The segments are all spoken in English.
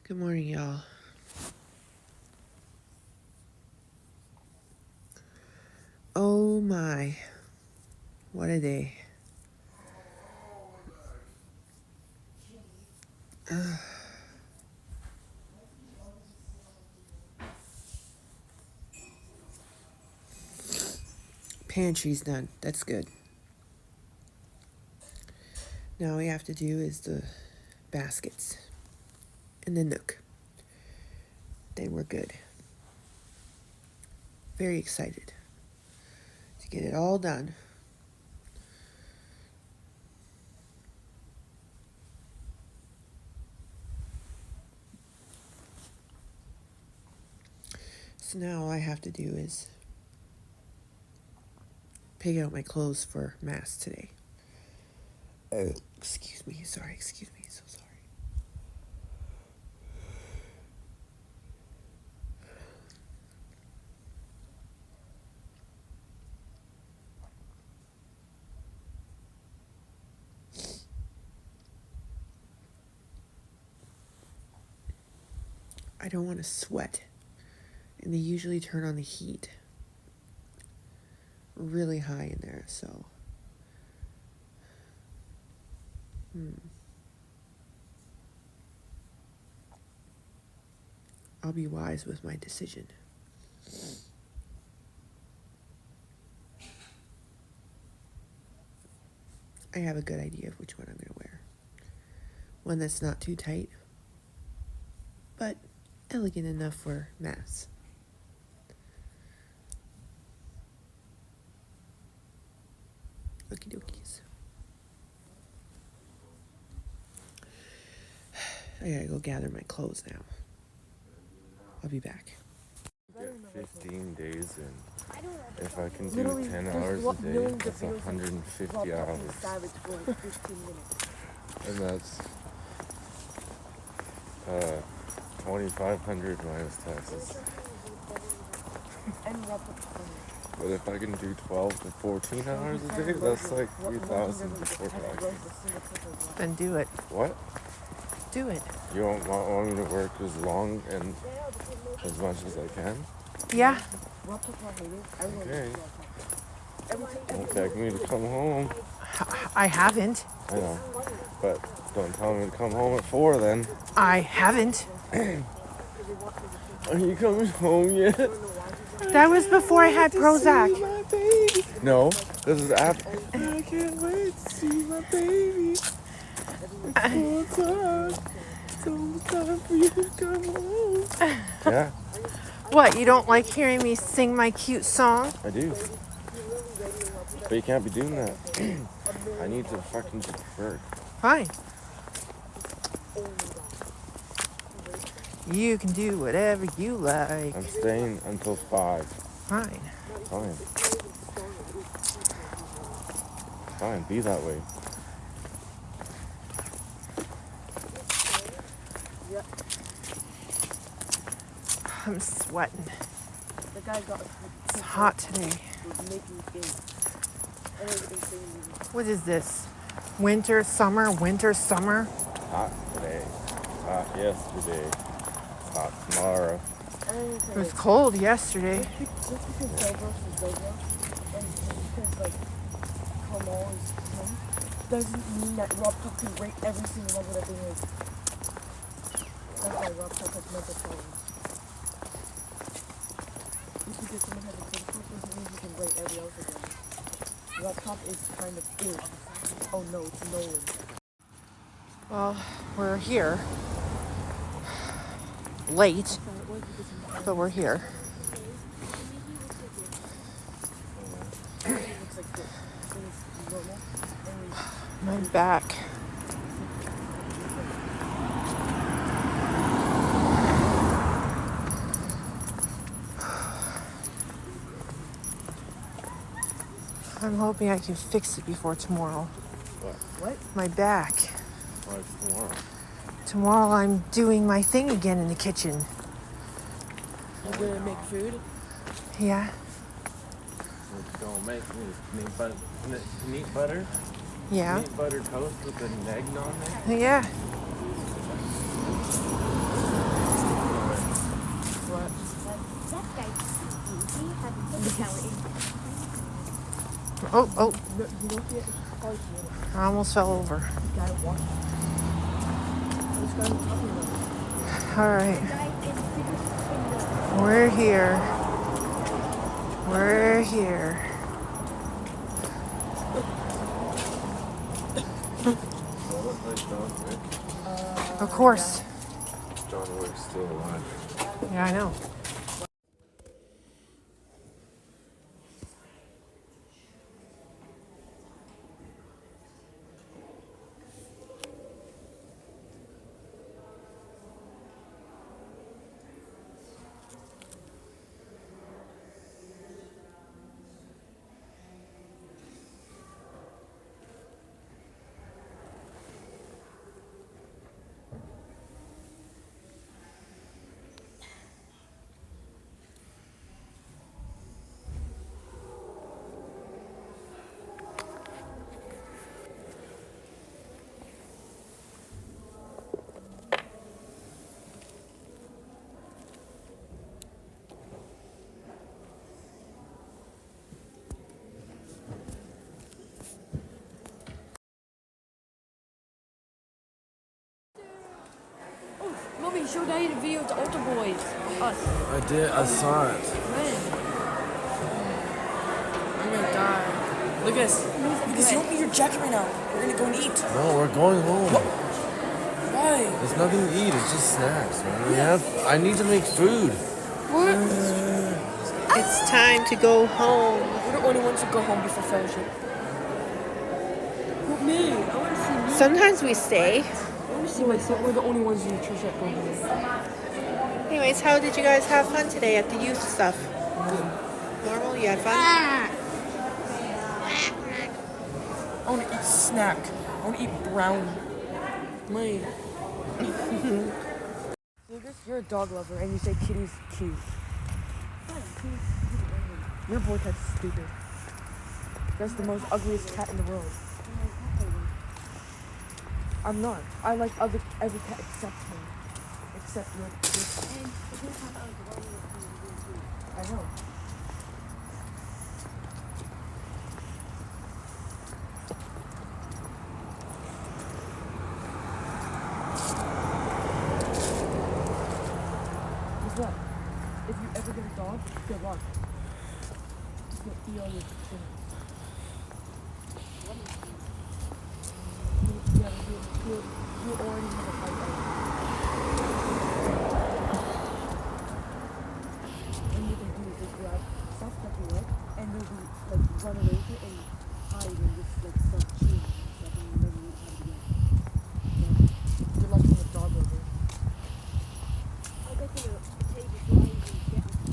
Good morning, y'all. Oh my, what a day. Pantry's done. That's good. Now all we have to do is the baskets and the nook. Then we're good. Very excited to get it all done. So now all I have to do is pick out my clothes for Mass today. Excuse me, so sorry. I don't want to sweat, and they usually turn on the heat really high in there, so I'll be wise with my decision. I have a good idea of which one I'm going to wear. One that's not too tight, but elegant enough for Mass. Okie dokies. I gotta go gather my clothes now. I'll be back. Get 15 days in. If I can do 10 hours a day, that's 150 hours. And that's 2,500 minus taxes. But if I can do 12 to 14 hours a day, that's like 3,000 before taxes. Then do it. What? Do it. You don't want me to work as long and as much as I can? Yeah. Okay. Don't beg me to come home. I haven't. I know. But don't tell me to come home at 4 then. I haven't. Are you coming home yet? That was before I had Prozac. No, this is after. I can't wait to see my baby. It's time for you to come home. Yeah. What, you don't like hearing me sing my cute song? I do. But you can't be doing that. I need to fucking just work. Fine. You can do whatever you like. I'm staying until 5. Fine. Fine. Fine, be that way. I'm sweating. It's hot today. What is this? Winter, summer, winter, summer? Hot today. Hot yesterday. Hot tomorrow. It was cold yesterday. Doesn't mean that Rob Tuck can rate every single level that they make. That's why Rob Tuck has mental problems. Just because someone has a critical doesn't mean he can rate every other level. Rob Tuck is kind of big. Oh no, it's Nolan. Well, we're here. Late, but we're here. My back. I'm hoping I can fix it before tomorrow. What? My back. What's tomorrow? Tomorrow I'm doing my thing again in the kitchen. You're gonna make food? Yeah. What you gonna make? Meat butter? Yeah. Meat butter toast with an egg on there? Yeah. That guy's easy having physicality. Oh, oh, You don't see it? It's probably tomato. I almost fell over. The guy walking. This guy was talking about it. All right, Guy in the we're here. We're here. Oh, look like John Wick. Of course. John Wick's still alive. Yeah, I know. Mommy, show Daddy the video of the Altar Boys. Us. I did. I saw it. When? I'm gonna die. Look at this. Because you don't need your jacket right now. We're gonna go and eat. No, we're going home. Why? There's nothing to eat. It's just snacks, man. I need to make food. It's time to go home. We're the only ones who go home before fellowship. Who, me? I want to see me. Sometimes we stay. I want to see myself. We're the only ones in the church that go home. Anyways, how did you guys have fun today at the youth stuff? Normal? You had fun? I want to eat snack. I want to eat brown. Mine. Lucas, you're a dog lover and you say kitty's cute. Your boy cat's stupid. That's the most ugliest cat in the world. I'm not. I like every cat except me. Except your I know. Guess what? If you ever get a dog, good luck. It's gonna eat all your things. Yeah, you already have a fight out. And what they do is they grab stuff that they like, and they'll be like run away with it and hide and just like start chewing and stuff and you never really have it again. So, good luck being a dog lover. I'll go to the table so I can get them.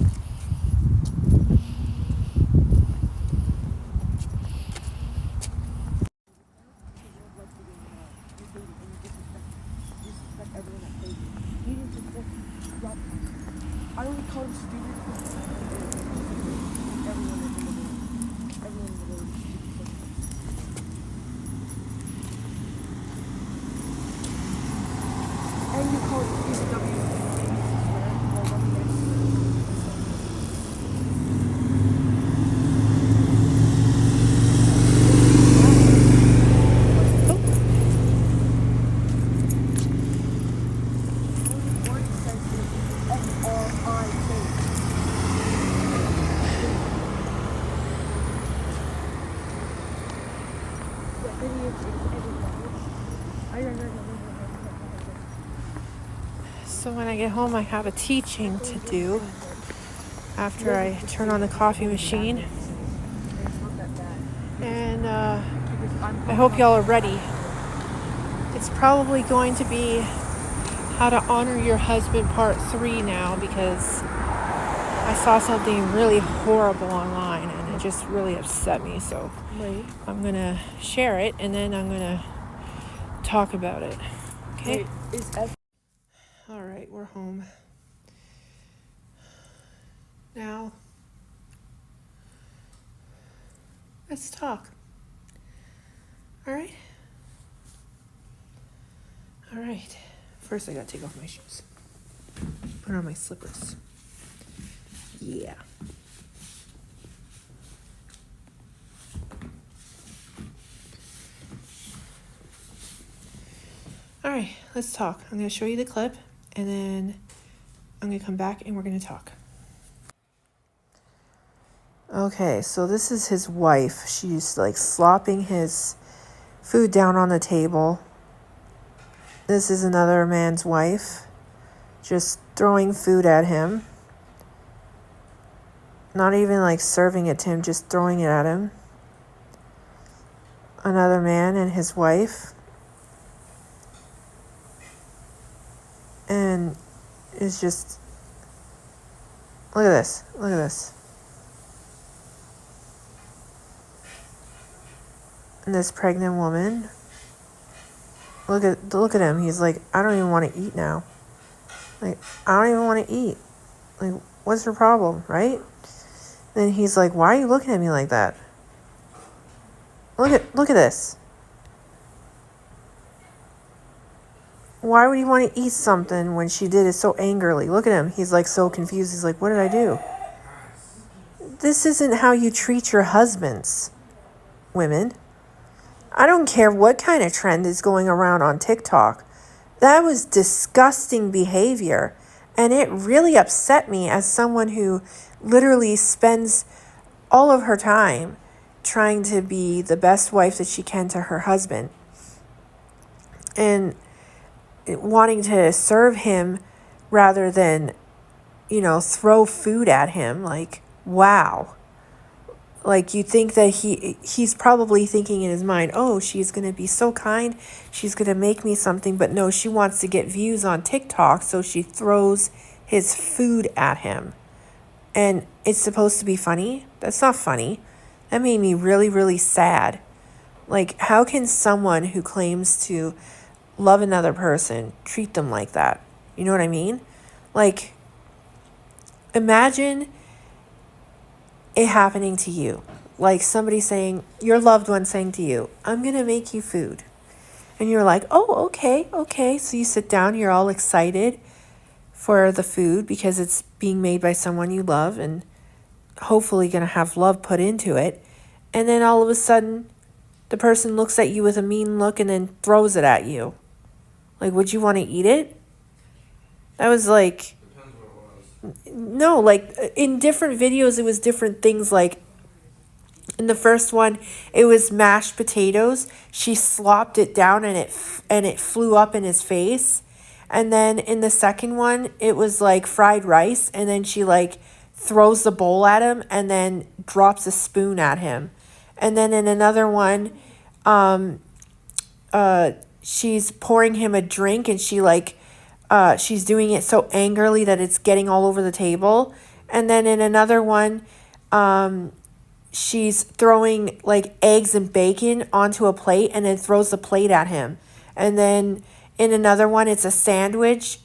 Disrespect everyone that plays it. You need to just drop. I only call him stupid because everyone in the world. Everyone in the world is stupid. And you call it PCW. So when I get home, I have a teaching to do after I turn on the coffee machine. And I hope y'all are ready. It's probably going to be how to honor your husband part 3 now, because I saw something really horrible online and it just really upset me. So I'm going to share it and then I'm going to talk about it. Okay? All right, we're home. Now, let's talk. All right? All right. First, I gotta take off my shoes. Put on my slippers. Yeah. All right, let's talk. I'm going to show you the clip, and then I'm going to come back and we're going to talk. Okay, so this is his wife. She's like slopping his food down on the table. This is another man's wife, just throwing food at him. Not even like serving it to him, just throwing it at him. Another man and his wife. And it's just, look at this, look at this. And this pregnant woman, look at him. He's like, I don't even want to eat now. Like, I don't even want to eat. Like, what's your problem, right? Then he's like, why are you looking at me like that? Look at this. Why would he want to eat something when she did it so angrily? Look at him. He's like so confused. He's like, what did I do? This isn't how you treat your husbands, women. I don't care what kind of trend is going around on TikTok. That was disgusting behavior. And it really upset me as someone who literally spends all of her time trying to be the best wife that she can to her husband. And wanting to serve him rather than, throw food at him. Like, wow. Like, you think that he's probably thinking in his mind, oh, she's going to be so kind. She's going to make me something. But no, she wants to get views on TikTok. So she throws his food at him. And it's supposed to be funny? That's not funny. That made me really, really sad. Like, how can someone who claims to love another person treat them like that? You know what I mean? Like, imagine it happening to you. Like somebody saying, your loved one saying to you, I'm going to make you food. And you're like, oh, okay. So you sit down, you're all excited for the food because it's being made by someone you love and hopefully going to have love put into it. And then all of a sudden, the person looks at you with a mean look and then throws it at you. Like, would you want to eat it? That was like, no, like in different videos, it was different things. Like in the first one, it was mashed potatoes. She slopped it down and it flew up in his face. And then in the second one, it was like fried rice. And then she like throws the bowl at him and then drops a spoon at him. And then in another one, she's pouring him a drink and she's doing it so angrily that it's getting all over the table. And then in another one, she's throwing like eggs and bacon onto a plate and then throws the plate at him. And then in another one, it's a sandwich.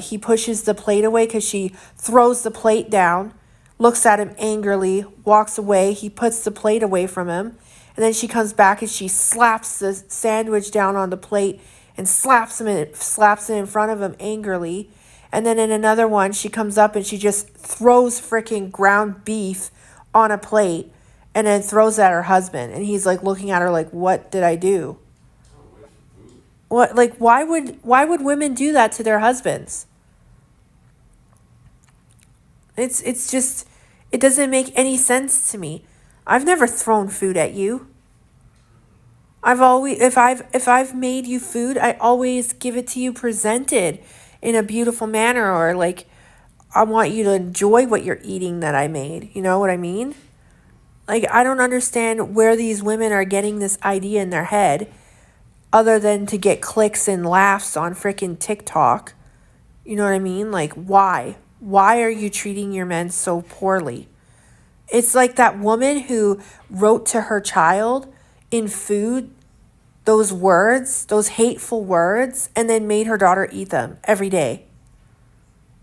He pushes the plate away because she throws the plate down, looks at him angrily, walks away. He puts the plate away from him. And then she comes back and she slaps the sandwich down on the plate and slaps it in front of him angrily. And then in another one, she comes up and she just throws freaking ground beef on a plate and then throws it at her husband. And he's like looking at her like, what did I do? What, like, why would women do that to their husbands? It's just, it doesn't make any sense to me. I've never thrown food at you. I've always, if I've made you food, I always give it to you presented in a beautiful manner, or like, I want you to enjoy what you're eating that I made. You know what I mean? Like, I don't understand where these women are getting this idea in their head other than to get clicks and laughs on freaking TikTok. You know what I mean? Like, why? Why are you treating your men so poorly? It's like that woman who wrote to her child in food those words, those hateful words, and then made her daughter eat them every day.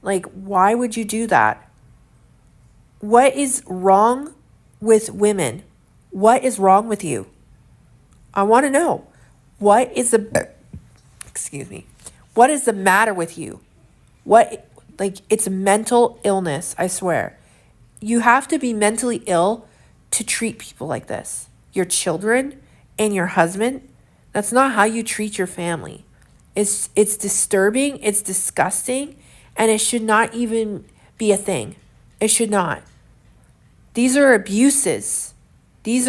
Like, why would you do that? What is wrong with women? What is wrong with you? I want to know. What is the matter with you? It's mental illness, I swear. You have to be mentally ill to treat people like this. Your children and your husband, that's not how you treat your family. It's disturbing, it's disgusting, and it should not even be a thing. It should not. These are abuses. This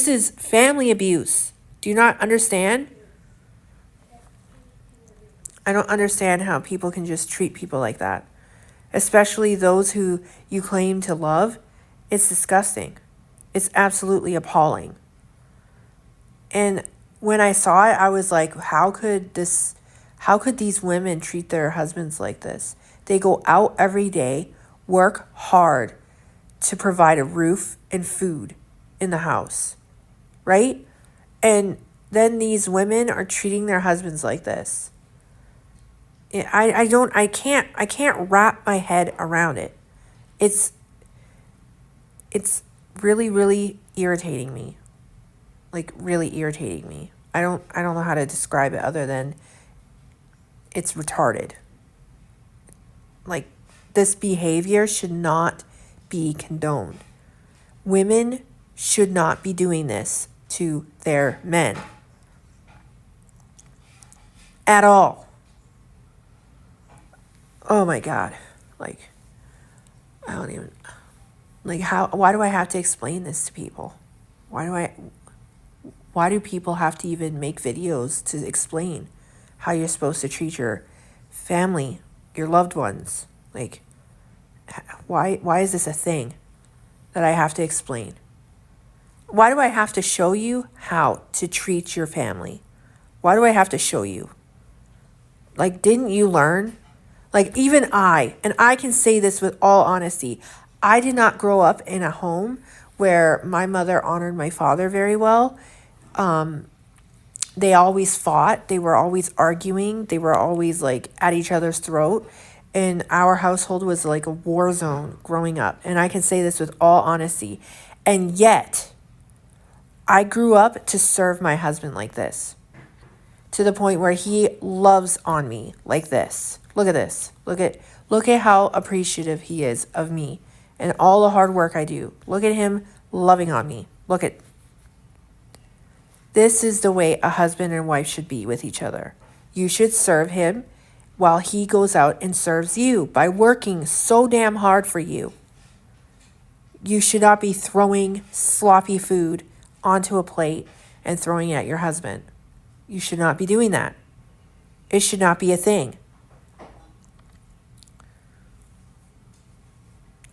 is family abuse. Do you not understand? I don't understand how people can just treat people like that, especially those who you claim to love. It's disgusting. It's absolutely appalling. And when I saw it, I was like, how could these women treat their husbands like this? They go out every day, work hard to provide a roof and food in the house, right? And then these women are treating their husbands like this. I can't wrap my head around it. It's really, really irritating me. Like, really irritating me. I don't know how to describe it other than it's retarded. Like, this behavior should not be condoned. Women should not be doing this to their men. At all. Oh my God. Like, I don't even, like, why do I have to explain this to people? Why do people have to even make videos to explain how you're supposed to treat your family, your loved ones? Like, why is this a thing that I have to explain? Why do I have to show you how to treat your family? Why do I have to show you? Like, didn't you learn? Like, even and I can say this with all honesty, I did not grow up in a home where my mother honored my father very well. They always fought. They were always arguing. They were always like at each other's throat. And our household was like a war zone growing up. And I can say this with all honesty. And yet, I grew up to serve my husband like this. To the point where he loves on me like this. Look at this. Look at how appreciative he is of me and all the hard work I do. Look at him loving on me. This is the way a husband and wife should be with each other. You should serve him while he goes out and serves you by working so damn hard for you. You should not be throwing sloppy food onto a plate and throwing it at your husband. You should not be doing that. It should not be a thing.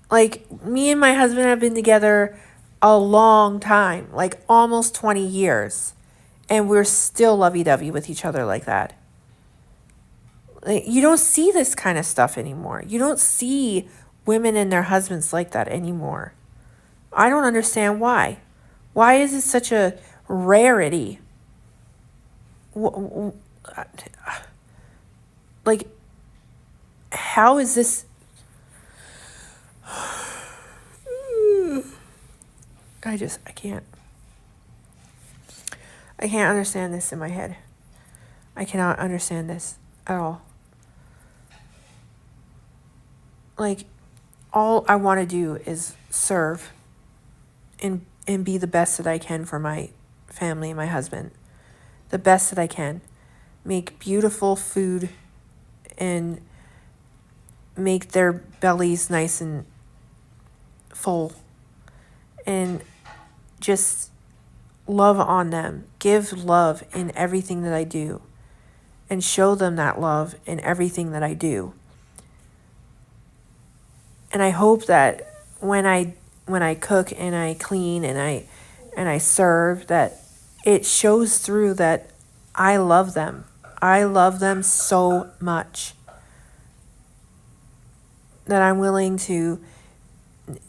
Like, me and my husband have been together a long time, like almost 20 years, and we're still lovey-dovey with each other like that. Like, you don't see this kind of stuff anymore. You don't see women and their husbands like that anymore. I don't understand why. Why is it such a rarity? Like, how is this? I can't. I can't understand this in my head. I cannot understand this at all. Like, all I want to do is serve and be the best that I can for my family and my husband. The best that I can. Make beautiful food and make their bellies nice and full. And just love on them. Give love in everything that I do. And show them that love in everything that I do. And I hope that when I cook and I clean and I serve, that it shows through that I love them. I love them so much that I'm willing to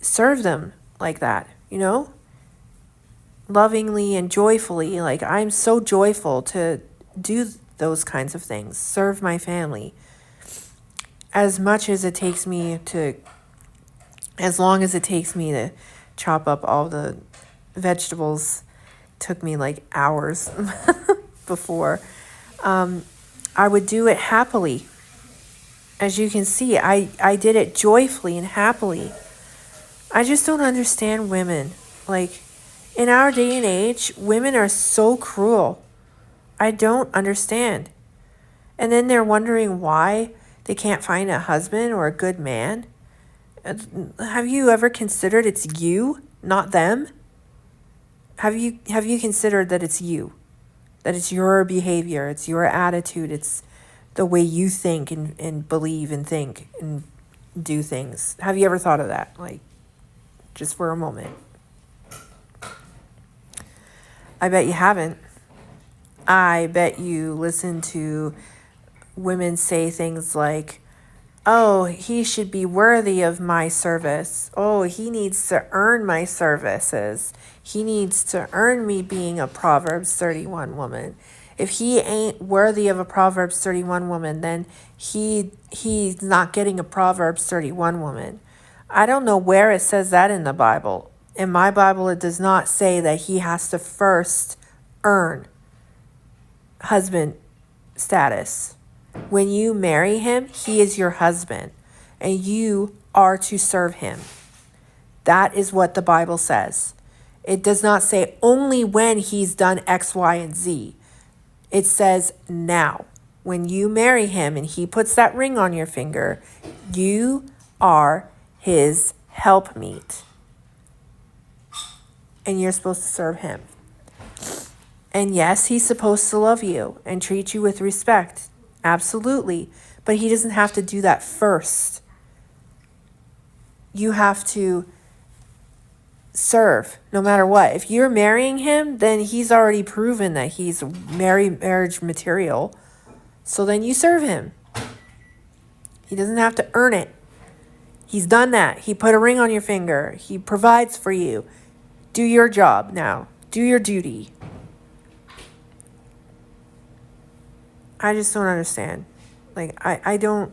serve them like that, you know? Lovingly and joyfully. Like, I'm so joyful to do those kinds of things. Serve my family. As long as it takes me to chop up all the vegetables. Took me like hours before. I would do it happily. As you can see, I did it joyfully and happily I just don't understand women. Like, in our day and age, women are so cruel. I don't understand. And then they're wondering why they can't find a husband or a good man. Have you ever considered it's you, not them? Have you considered that it's you? That it's your behavior, it's your attitude, it's the way you think and believe and think and do things. Have you ever thought of that? Like, just for a moment. I bet you haven't. I bet you listen to women say things like, oh, he should be worthy of my service. Oh, he needs to earn my services. He needs to earn me being a Proverbs 31 woman. If he ain't worthy of a Proverbs 31 woman, then he's not getting a Proverbs 31 woman. I don't know where it says that in the Bible. In my Bible, it does not say that he has to first earn husband status. When you marry him, he is your husband, and you are to serve him. That is what the Bible says. It does not say only when he's done X, Y, and Z. It says now. When you marry him and he puts that ring on your finger, you are his helpmeet. And you're supposed to serve him. And yes, he's supposed to love you and treat you with respect. Absolutely. But he doesn't have to do that first. You have to serve no matter what. If you're marrying him, then he's already proven that he's marriage material. So then you serve him. He doesn't have to earn it. He's done that. He put a ring on your finger. He provides for you. Do your job now. Do your duty. I just don't understand. Like, I don't,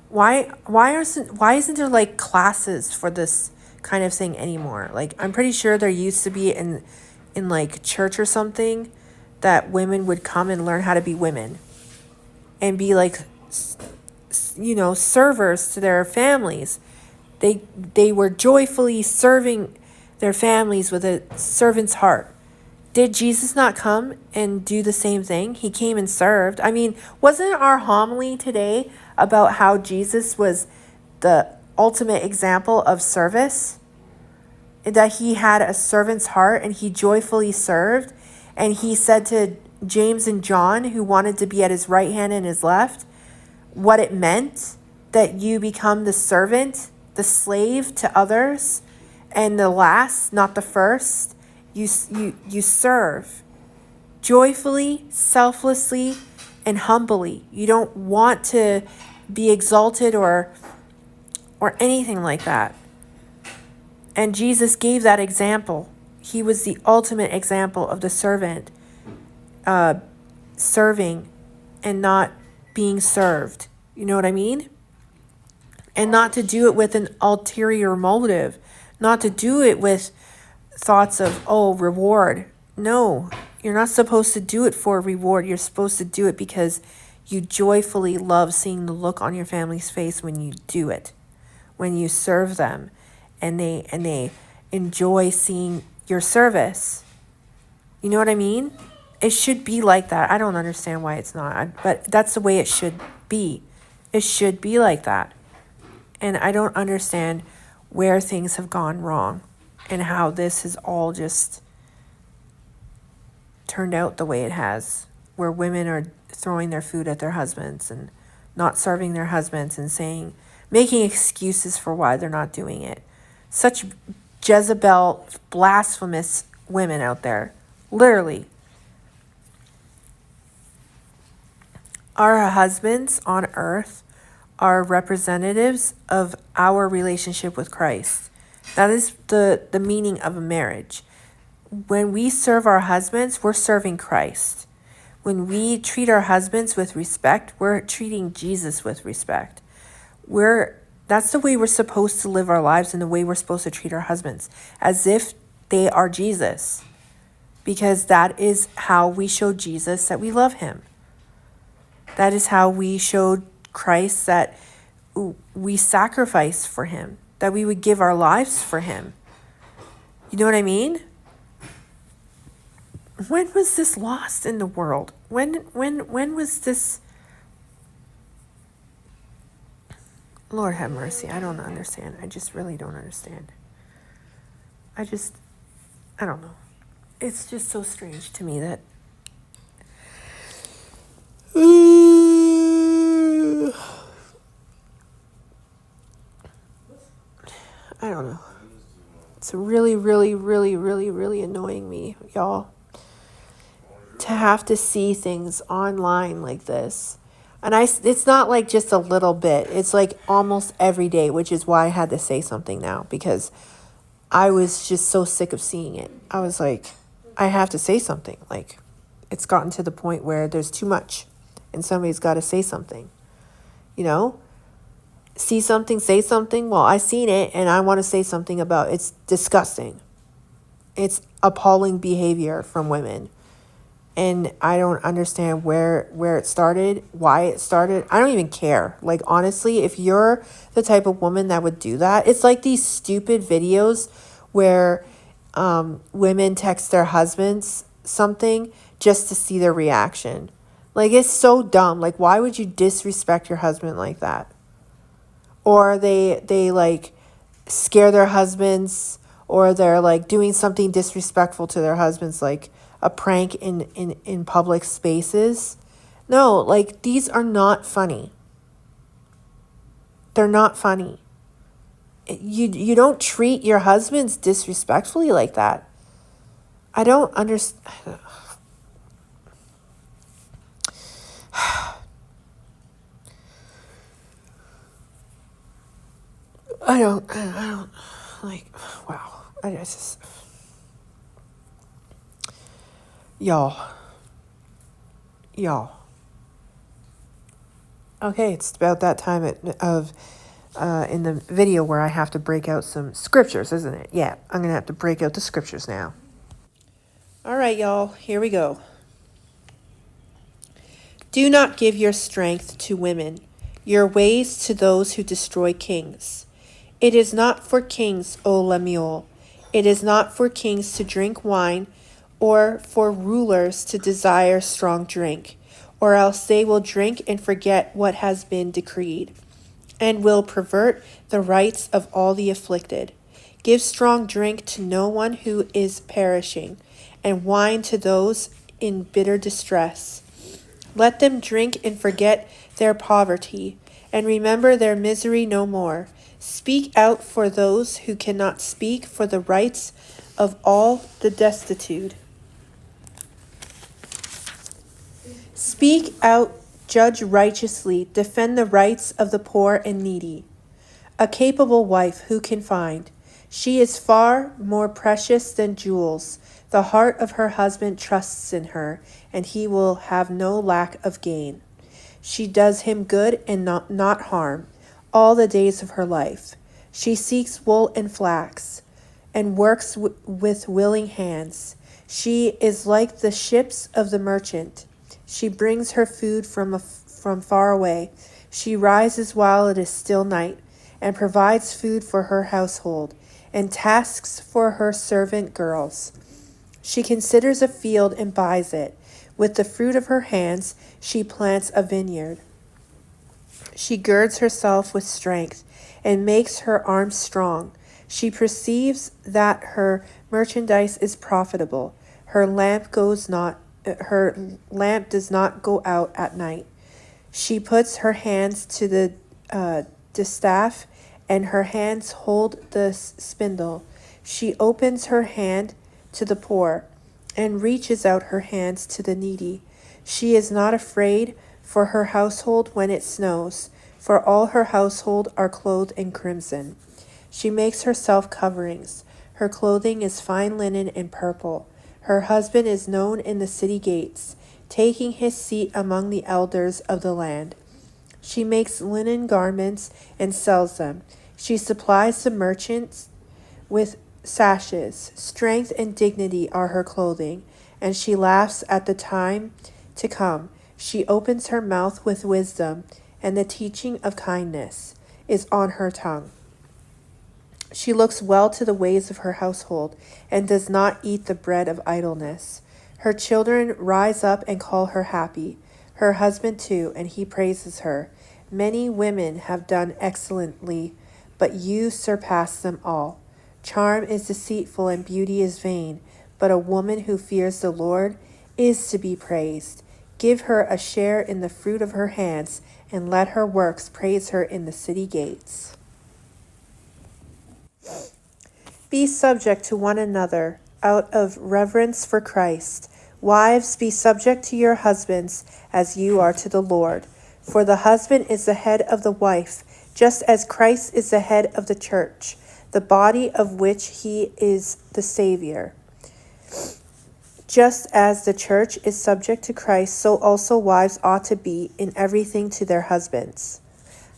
why isn't there like classes for this kind of thing anymore? Like, I'm pretty sure there used to be in like church or something that women would come and learn how to be women and be like, you know, servers to their families. They were joyfully serving their families with a servant's heart. Did Jesus not come and do the same thing? He came and served. I mean, wasn't our homily today about how Jesus was the ultimate example of service? That he had a servant's heart and he joyfully served. And he said to James and John, who wanted to be at his right hand and his left, what it meant that you become the servant, the slave to others, and the last, not the first. You serve joyfully, selflessly, and humbly. You don't want to be exalted or anything like that. And Jesus gave that example. He was the ultimate example of the servant, serving and not being served. You know what I mean? And not to do it with an ulterior motive, not to do it with thoughts of, oh, reward. No, you're not supposed to do it for a reward. You're supposed to do it because you joyfully love seeing the look on your family's face when you do it, when you serve them, and they enjoy seeing your service. You know what I mean? It should be like that. I don't understand why it's not, but that's the way it should be. It should be like that. And I don't understand where things have gone wrong and how this has all just turned out the way it has, where women are throwing their food at their husbands and not serving their husbands and making excuses for why they're not doing it. Such Jezebel, blasphemous women out there, literally. Our husbands on earth are representatives of our relationship with Christ. That is the meaning of a marriage. When we serve our husbands, we're serving Christ. When we treat our husbands with respect, we're treating Jesus with respect. That's the way we're supposed to live our lives and the way we're supposed to treat our husbands, as if they are Jesus. Because that is how we show Jesus that we love him. That is how we showed Christ that we sacrifice for him, that we would give our lives for him. You know what I mean? When was this lost in the world? When was this? Lord have mercy. I don't understand. I just really don't understand. I don't know. It's just so strange to me that I don't know. It's really, really, really, really, really annoying me, y'all, to have to see things online like this. And it's not like just a little bit. It's like almost every day, which is why I had to say something now, because I was just so sick of seeing it. I was like, I have to say something. Like, it's gotten to the point where there's too much and somebody's got to say something, you know? See something, say something. Well, I seen it and I want to say something about it. It's disgusting. It's appalling behavior from women. And I don't understand where it started, why it started. I don't even care. Like, honestly, if you're the type of woman that would do that, it's like these stupid videos where women text their husbands something just to see their reaction. Like, it's so dumb. Like, why would you disrespect your husband like that? Or they like scare their husbands, or they're like doing something disrespectful to their husbands, like a prank in public spaces. No, like, these are not funny. They're not funny. You don't treat your husbands disrespectfully like that. I don't understand. I don't like, wow. I just, y'all. Okay, it's about that time of in the video where I have to break out some scriptures, isn't it? Yeah, I'm going to have to break out the scriptures now. All right, y'all, here we go. Do not give your strength to women, your ways to those who destroy kings. It is not for kings, O Lemuel. It is not for kings to drink wine, or for rulers to desire strong drink, or else they will drink and forget what has been decreed, and will pervert the rights of all the afflicted. Give strong drink to no one who is perishing, and wine to those in bitter distress. Let them drink and forget their poverty, and remember their misery no more. Speak out for those who cannot speak, for the rights of all the destitute. Speak out, judge righteously, defend the rights of the poor and needy. A capable wife who can find? She is far more precious than jewels. The heart of her husband trusts in her, and he will have no lack of gain. She does him good and not harm all the days of her life. She seeks wool and flax, and works with willing hands. She is like the ships of the merchant. She brings her food from far away. She rises while it is still night, and provides food for her household, and tasks for her servant girls. She considers a field and buys it. With the fruit of her hands, she plants a vineyard. She girds herself with strength and makes her arms strong. She perceives that her merchandise is profitable. Her lamp does not go out at night. She puts her hands to the distaff, and her hands hold the spindle. She opens her hand to the poor, and reaches out her hands to the needy. She is not afraid for her household when it snows, for all her household are clothed in crimson. She makes herself coverings. Her clothing is fine linen and purple. Her husband is known in the city gates, taking his seat among the elders of the land. She makes linen garments and sells them. She supplies the merchants with sashes. Strength and dignity are her clothing, and she laughs at the time to come. She opens her mouth with wisdom, and the teaching of kindness is on her tongue. She looks well to the ways of her household, and does not eat the bread of idleness. Her children rise up and call her happy, her husband too, and he praises her. Many women have done excellently, but you surpass them all. Charm is deceitful and beauty is vain, but a woman who fears the Lord is to be praised. Give her a share in the fruit of her hands, and let her works praise her in the city gates. Be subject to one another out of reverence for Christ. Wives, be subject to your husbands as you are to the Lord. For the husband is the head of the wife, just as Christ is the head of the church, the body of which he is the Savior. Just as the church is subject to Christ, so also wives ought to be in everything to their husbands.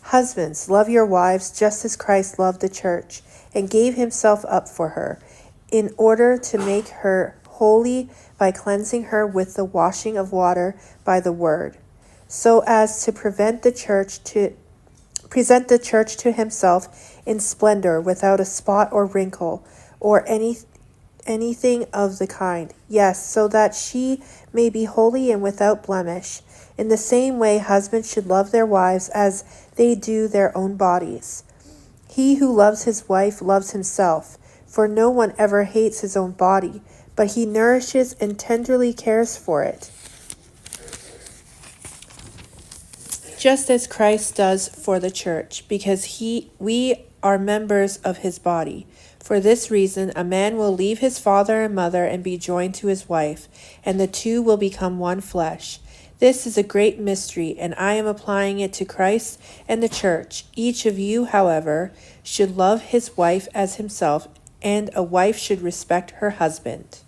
Husbands, love your wives just as Christ loved the church and gave himself up for her, in order to make her holy by cleansing her with the washing of water by the word, so as to present the church to himself in splendor, without a spot or wrinkle or anything of the kind. Yes, so that she may be holy and without blemish. In the same way, husbands should love their wives as they do their own bodies. He who loves his wife loves himself, for no one ever hates his own body, but he nourishes and tenderly cares for it, just as Christ does for the church, because we are members of his body. For this reason, a man will leave his father and mother and be joined to his wife, and the two will become one flesh. This is a great mystery, and I am applying it to Christ and the church. Each of you, however, should love his wife as himself, and a wife should respect her husband.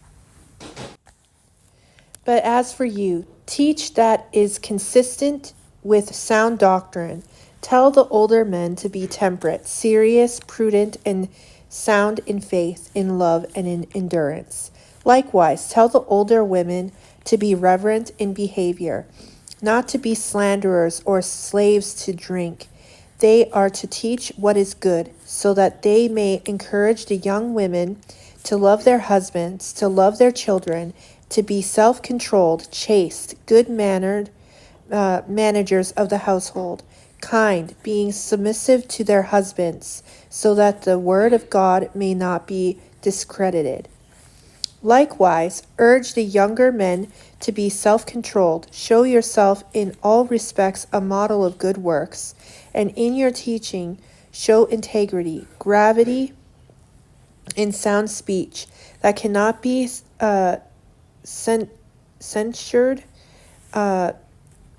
But as for you, teach that is consistent with sound doctrine. Tell the older men to be temperate, serious, prudent, and sound in faith, in love, and in endurance. Likewise, tell the older women to be reverent in behavior, not to be slanderers or slaves to drink. They are to teach what is good, so that they may encourage the young women to love their husbands, to love their children, to be self-controlled, chaste, good-mannered managers of the household, kind, being submissive to their husbands, so that the word of God may not be discredited. Likewise, urge the younger men to be self-controlled. Show yourself in all respects a model of good works, and in your teaching show integrity, gravity, and sound speech that cannot be censured.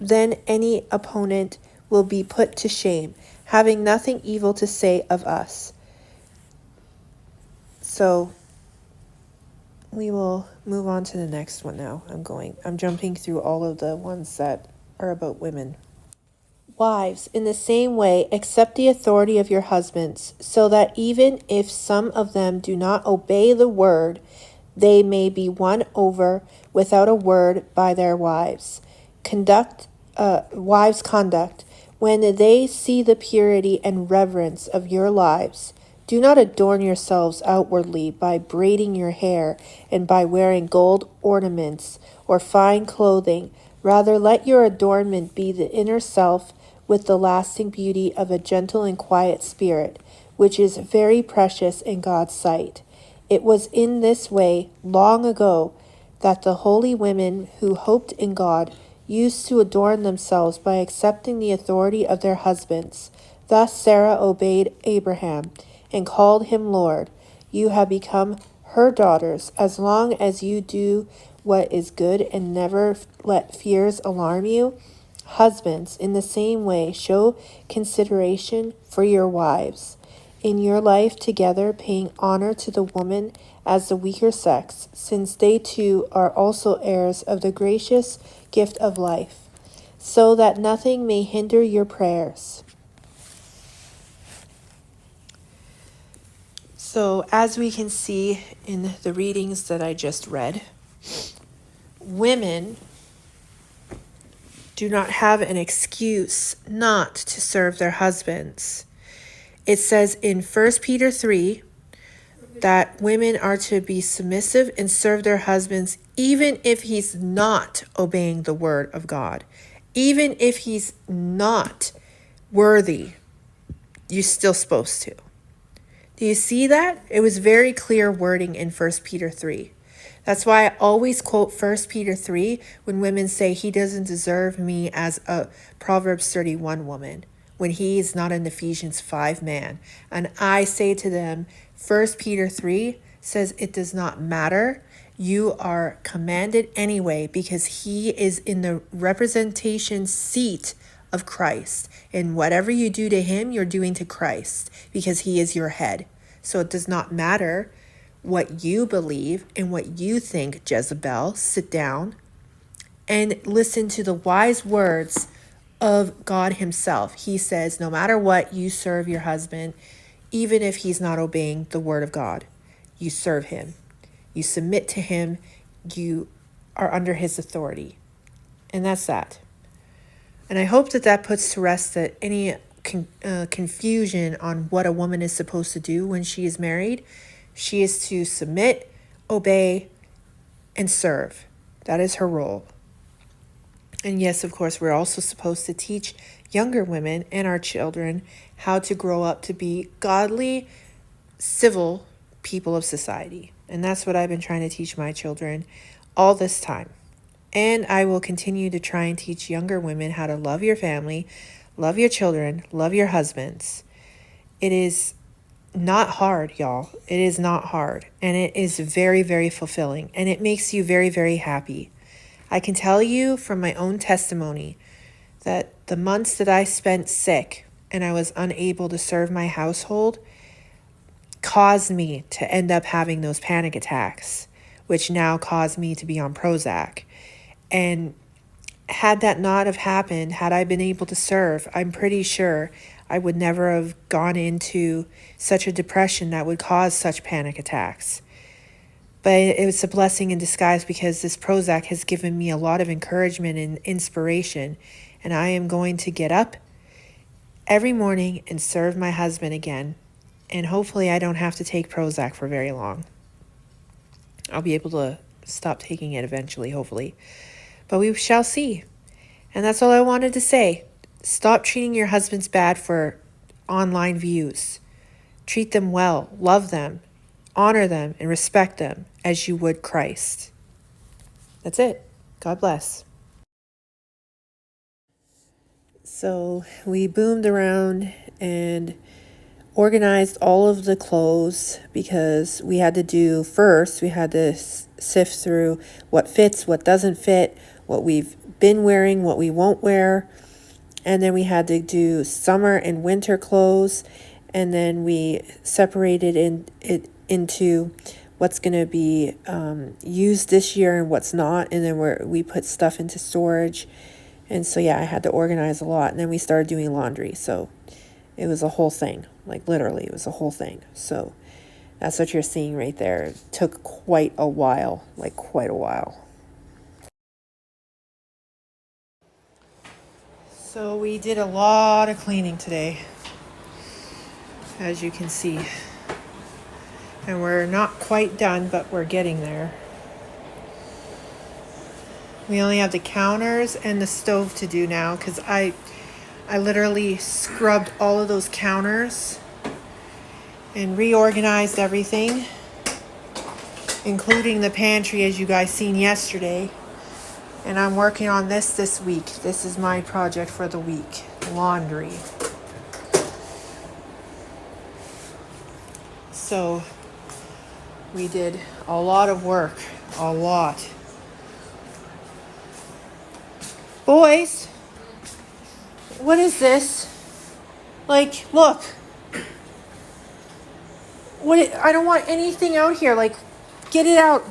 Then any opponent will be put to shame, having nothing evil to say of us. So we will move on to the next one now. I'm jumping through all of the ones that are about women. Wives, in the same way, accept the authority of your husbands, so that even if some of them do not obey the word, they may be won over without a word by their wives' conduct, when they see the purity and reverence of your lives. Do not adorn yourselves outwardly by braiding your hair and by wearing gold ornaments or fine clothing. Rather, let your adornment be the inner self with the lasting beauty of a gentle and quiet spirit, which is very precious in God's sight. It was in this way, long ago, that the holy women who hoped in God used to adorn themselves by accepting the authority of their husbands. Thus Sarah obeyed Abraham and called him Lord. You have become her daughters as long as you do what is good and never let fears alarm you. Husbands, in the same way, show consideration for your wives in your life together, paying honor to the woman as the weaker sex, since they too are also heirs of the gracious gift of life, so that nothing may hinder your prayers. So, as we can see in the readings that I just read, women do not have an excuse not to serve their husbands. it says in 1 Peter 3 that women are to be submissive and serve their husbands even if he's not obeying the word of God. Even if he's not worthy, you're still supposed to. Do you see that? It was very clear wording in 1 Peter 3. That's why I always quote 1 Peter 3 when women say he doesn't deserve me as a Proverbs 31 woman, when he is not an Ephesians 5 man. And I say to them, 1 Peter 3 says it does not matter. You are commanded anyway because he is in the representation seat of Christ. And whatever you do to him, you're doing to Christ because he is your head. So it does not matter what you believe and what you think, Jezebel. Sit down and listen to the wise words of God himself. He says, no matter what, you serve your husband, even if he's not obeying the word of God. You serve him. You submit to him. You are under his authority. And that's that. And I hope that that puts to rest that any confusion on what a woman is supposed to do when she is married. She is to submit, obey, and serve. That is her role. And yes, of course, we're also supposed to teach younger women and our children how to grow up to be godly, civil people of society. And that's what I've been trying to teach my children all this time. And I will continue to try and teach younger women how to love your family, love your children, love your husbands. It is not hard, y'all. It is not hard. And it is very, very fulfilling. And it makes you very, very happy. I can tell you from my own testimony that the months that I spent sick and I was unable to serve my household caused me to end up having those panic attacks, which now caused me to be on Prozac. And had that not have happened, had I been able to serve, I'm pretty sure I would never have gone into such a depression that would cause such panic attacks. But it was a blessing in disguise because this Prozac has given me a lot of encouragement and inspiration. And I am going to get up every morning and serve my husband again. And hopefully I don't have to take Prozac for very long. I'll be able to stop taking it eventually, hopefully. But we shall see. And that's all I wanted to say. Stop treating your husbands bad for online views. Treat them well, love them, honor them, and respect them as you would Christ. That's it. God bless. So we boomed around and organized all of the clothes because we had to do first, we had to sift through what fits, what doesn't fit, what we've been wearing, what we won't wear. And then we had to do summer and winter clothes. And then we separated it into what's going to be used this year and what's not. And then we put stuff into storage. And so, yeah, I had to organize a lot. And then we started doing laundry. So it was a whole thing. Like, literally, it was a whole thing. So that's what you're seeing right there. It took quite a while. Like, quite a while. So we did a lot of cleaning today, as you can see. And we're not quite done, but we're getting there. We only have the counters and the stove to do now because I literally scrubbed all of those counters and reorganized everything, including the pantry, as you guys seen yesterday. And I'm working on this week. This is my project for the week. Laundry. So we did a lot of work. A lot. Boys, what is this? Like, look. I don't want anything out here. Like, get it out.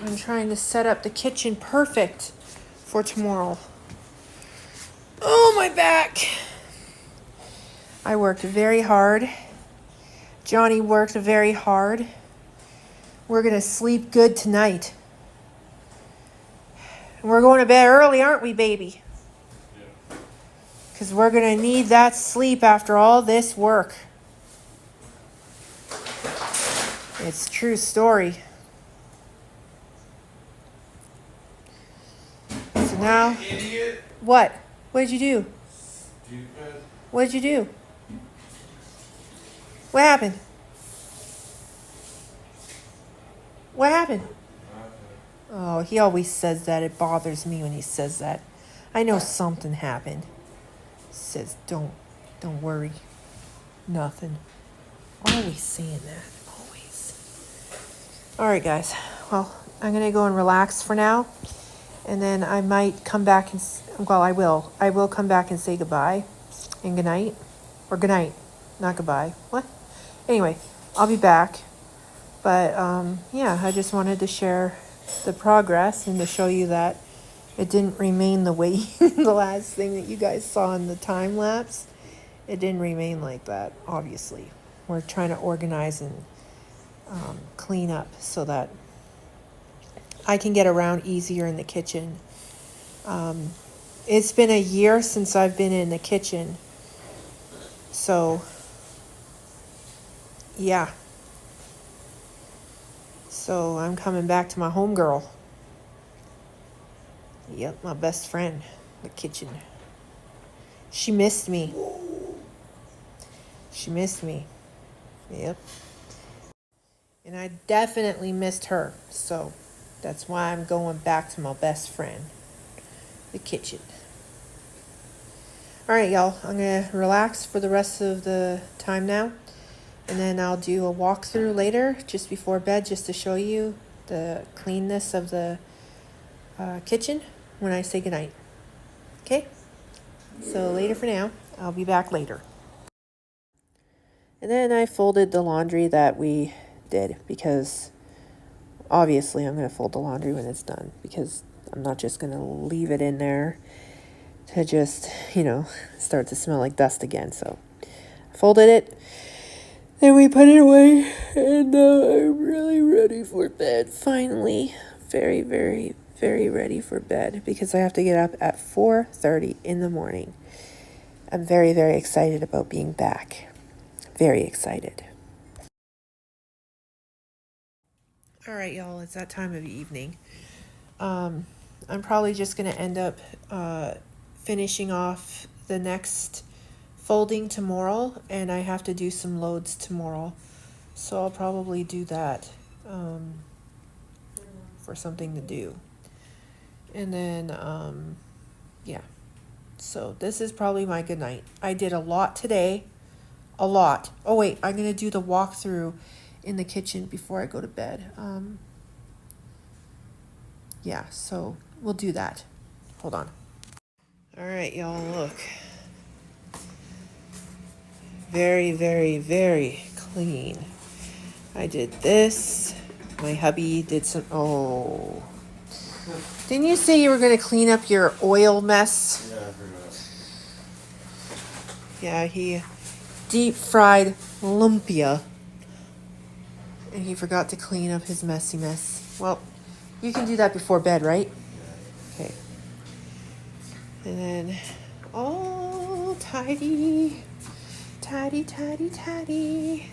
I'm trying to set up the kitchen perfect for tomorrow. Oh, my back. I worked very hard. Johnny worked very hard. We're going to sleep good tonight. We're going to bed early, aren't we, baby? Because we're going to need that sleep after all this work. It's a true story. So now, Idiot. what? What did you do? Stupid. What did you do? What happened? What happened? Oh, he always says that. It bothers me when he says that. I know something happened. Says, don't worry. Nothing. Always saying that. Always. All right, guys. Well, I'm going to go and relax for now. And then I might come back and, well, I will. I will come back and say goodbye and good night. Or good night, not goodbye. What? Anyway, I'll be back. But, yeah, I just wanted to share the progress and to show you that it didn't remain the way the last thing that you guys saw in the time lapse. It didn't remain like that, obviously. We're trying to organize and clean up so that I can get around easier in the kitchen. It's been a year since I've been in the kitchen. So, yeah. So I'm coming back to my homegirl. Yep, my best friend, the kitchen. She missed me. She missed me. Yep. And I definitely missed her. So that's why I'm going back to my best friend, the kitchen. All right, y'all. I'm going to relax for the rest of the time now. And then I'll do a walkthrough later, just before bed, just to show you the cleanness of the kitchen when I say goodnight. Okay? So later for now. I'll be back later. And then I folded the laundry that we did, because obviously I'm going to fold the laundry when it's done, because I'm not just going to leave it in there to just, start to smell like dust again. So I folded it. Then we put it away, and now I'm really ready for bed, finally. Very, very, very ready for bed, because I have to get up at 4:30 in the morning. I'm very, very excited about being back. Very excited. All right, y'all, it's that time of evening. I'm probably just going to end up finishing off the next folding tomorrow, and I have to do some loads tomorrow, so I'll probably do that for something to do. And then yeah, so this is probably my good night. I did a lot today, a lot. Oh wait, I'm gonna do the walkthrough in the kitchen before I go to bed. Yeah, so we'll do that. Hold on. All right, y'all, look. Very, very, very clean. I did this. My hubby did some, oh. Didn't you say you were going to clean up your oil mess? Yeah, I forgot. Yeah, he deep fried lumpia. And he forgot to clean up his messy mess. Well, you can do that before bed, right? Okay. And then, all tidy. Tidy, tidy, tidy.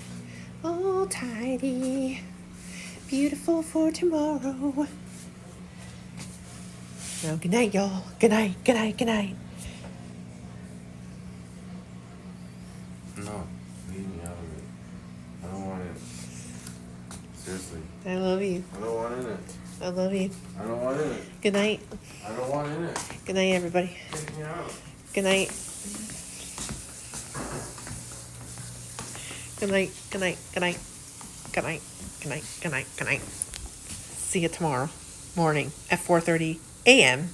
All tidy. Beautiful for tomorrow. Now, good night, y'all. Good night, good night, good night. No, leave me out of it. I don't want it. Seriously. I love you. I don't want in it. I love you. I don't want in it. Good night. I don't want in it. Good night, everybody. Take me out. Good night. Good night, good night, good night. Good night, good night, good night, good night. See you tomorrow morning at 4:30 a.m.